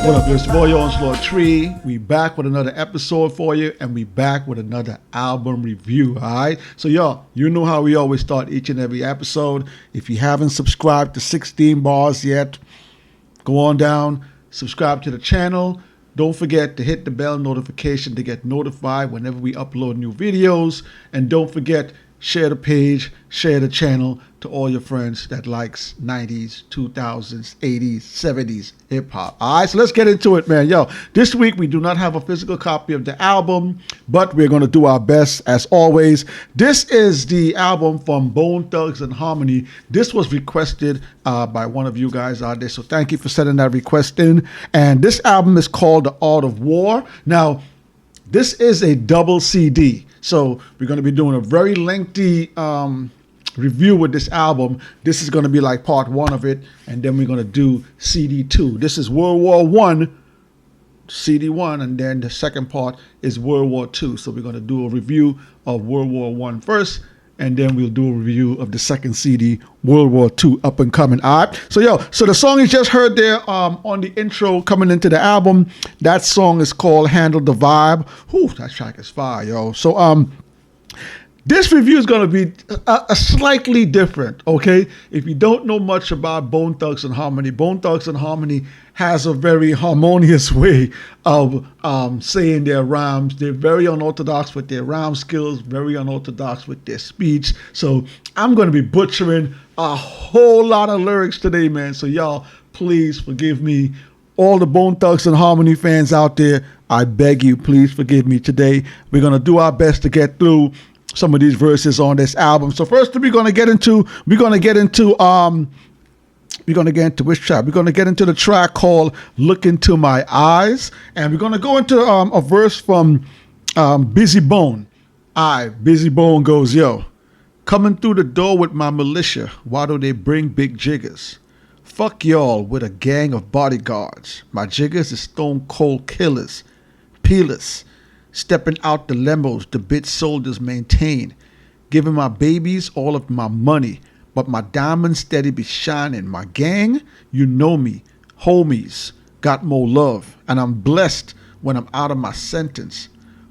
What up, it's boy Onslaught Tree. We back with another episode for you, and we back with another album review, all right? So, y'all, you know how we always start each and every episode. If you haven't subscribed to 16 Barz yet, go on down, subscribe to the channel. Don't forget to hit the bell notification to get notified whenever we upload new videos. And don't forget, share the page, share the channel to all your friends that likes 90s, 2000s, 80s, 70s hip-hop. All right, so let's get into it, man. Yo, this week we do not have a physical copy of the album, but we're going to do our best as always. This is the album from Bone Thugs and Harmony. This was requested by one of you guys out there, so thank you for sending that request in. And this album is called The Art of War. Now, this is a double CD, so we're going to be doing a very lengthy review with this album. This is going to be like part one of it, and then we're going to do CD 2. This is World War One, CD 1, and then the second part is World War 2. So we're going to do a review of World War 1 first, and then we'll do a review of the second CD, World War 2, up and coming. All right. So the song you just heard there on the intro coming into the album, that song is called Handle the Vibe. Whew, that track is fire, yo. So this review is going to be a slightly different, okay? If you don't know much about Bone Thugs and Harmony, Bone Thugs and Harmony has a very harmonious way of saying their rhymes. They're very unorthodox with their rhyme skills, very unorthodox with their speech. So I'm going to be butchering a whole lot of lyrics today, man. So y'all, please forgive me. All the Bone Thugs and Harmony fans out there, I beg you, please forgive me today. We're going to do our best to get through some of these verses on this album. So first we're going to get into which track? We're going to get into the track called Look Into My Eyes, and we're going to go into a verse from Busy Bone. Busy Bone goes, yo, coming through the door with my militia, why do they bring big jiggers? Fuck y'all with a gang of bodyguards. My jiggers is stone cold killers, peelers. Stepping out the lemos, the bitch soldiers maintain. Giving my babies all of my money, but my diamonds steady be shining. My gang, you know me, homies, got more love, and I'm blessed when I'm out of my sentence.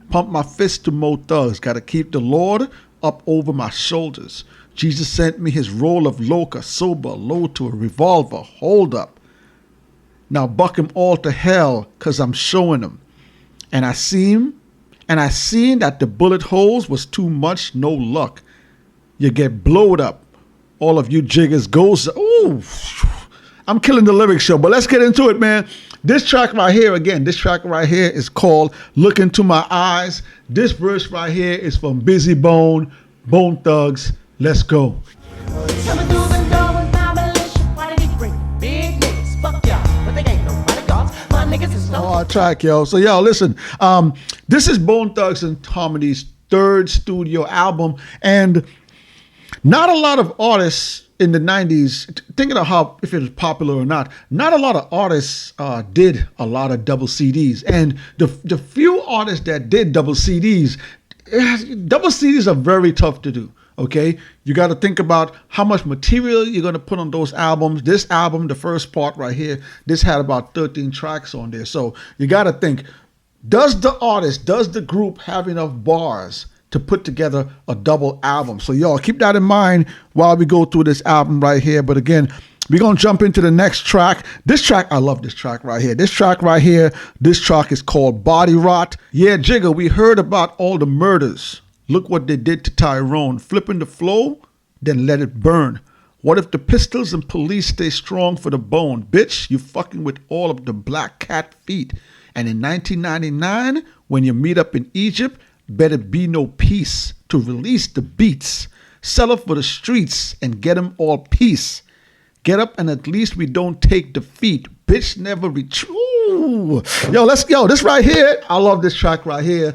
Pump my fist to more thugs, gotta keep the Lord up over my shoulders. Jesus sent me his roll of loca, sober, load to a revolver, hold up. Now buck him all to hell, cause I'm showing him. And I seen that the bullet holes was too much, no luck. You get blowed up. All of you jiggers goes, ooh, I'm killing the lyrics show, but let's get into it, man. This track right here is called Look Into My Eyes. This verse right here is from Busy Bone, Bone Thugs. Let's go. Hard track, yo. So, yo, listen. This is Bone Thugs and Harmony's third studio album, and not a lot of artists in the 90s, thinking of how, if it was popular or not a lot of artists did a lot of double CDs. And the few artists that did double CDs are very tough to do. Okay, you got to think about how much material you're going to put on those albums. This album, the first part right here, this had about 13 tracks on there. So you got to think, does the group have enough bars to put together a double album? So y'all keep that in mind while we go through this album right here. But again, we're going to jump into the next track. This track, I love this track right here. This track is called Body Rott. Yeah, Jigga, we heard about all the murders. Look what they did to Tyrone, flipping the flow, then let it burn. What if the pistols and police stay strong for the bone? Bitch, you fucking with all of the black cat feet. And in 1999, when you meet up in Egypt, better be no peace to release the beats. Sell it for the streets and get them all peace. Get up and at least we don't take defeat. Bitch never retreat. This right here, I love this track right here.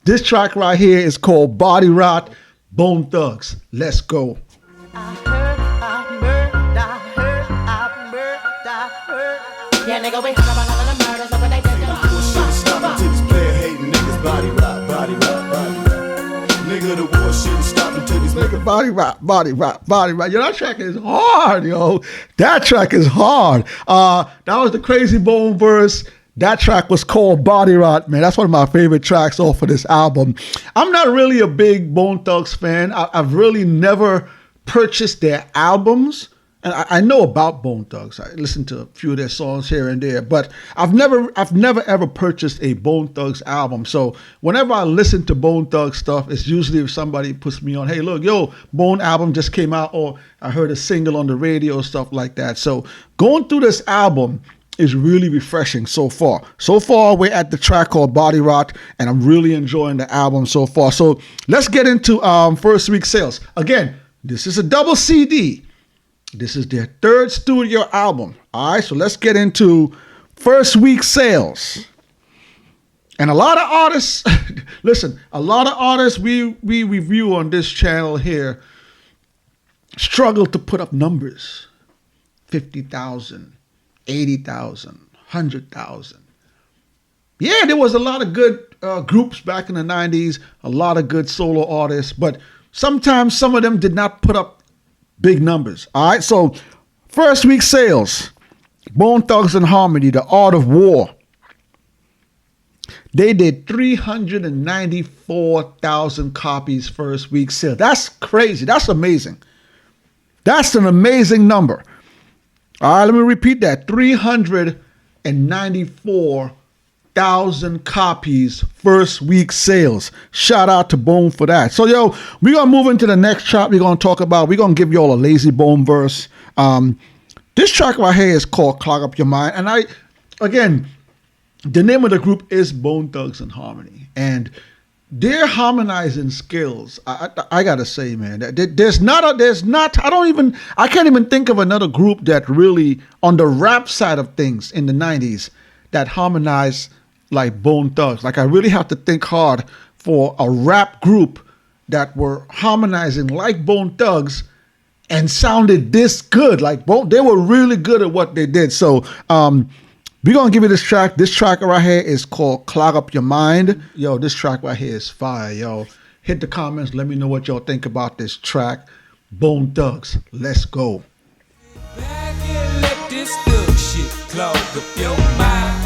This track right here is called Body Rott, Bone Thugs. Let's go. I heard. Yeah, nigga, we heard about all of the murders. Look what they did to my shit stop until these player hating niggas body rock, body rock, body rock. Nigga, the war shit stop until these niggas body rock, body rock, body rock. Yo, that track is hard, yo. That track is hard. That was the Crazy Bone verse. That track was called Body Rott, man. That's one of my favorite tracks off of this album. I'm not really a big Bone Thugs fan. I've really never purchased their albums. And I know about Bone Thugs. I listened to a few of their songs here and there, but I've never ever purchased a Bone Thugs album. So whenever I listen to Bone Thugs stuff, it's usually if somebody puts me on, hey, look, yo, Bone album just came out, or I heard a single on the radio, stuff like that. So going through this album is really refreshing so far. So far, we're at the track called Body Rott, and I'm really enjoying the album so far. So let's get into first week sales. Again, this is a double CD. This is their third studio album. All right, so let's get into first week sales. And a lot of artists, listen, a lot of artists we review on this channel here struggle to put up numbers. 50,000, 80,000, 100,000. Yeah, there was a lot of good groups back in the 90s, a lot of good solo artists, but sometimes some of them did not put up big numbers. All right, so first week sales, Bone Thugs and Harmony, The Art of War. They did 394,000 copies first week sales. That's crazy. That's amazing. That's an amazing number. All right, let me repeat that. 394,000 copies first week sales. Shout out to Bone for that. So, yo, we're going to move into the next track we're going to talk about. We're going to give you all a Lazy Bone verse. This track right here is called Clog Up Your Mind. And again, the name of the group is Bone Thugs and Harmony. And their harmonizing skills, I got to say, man, I can't even think of another group that really, on the rap side of things in the 90s, that harmonized like Bone Thugs. Like, I really have to think hard for a rap group that were harmonizing like Bone Thugs and sounded this good. Like, they were really good at what they did. So we're going to give you this track. This track right here is called Clog Up Your Mind. Yo, this track right here is fire, yo. Hit the comments. Let me know what y'all think about this track. Bone Thugs, let's go. Back and let this thug shit clog up your mind.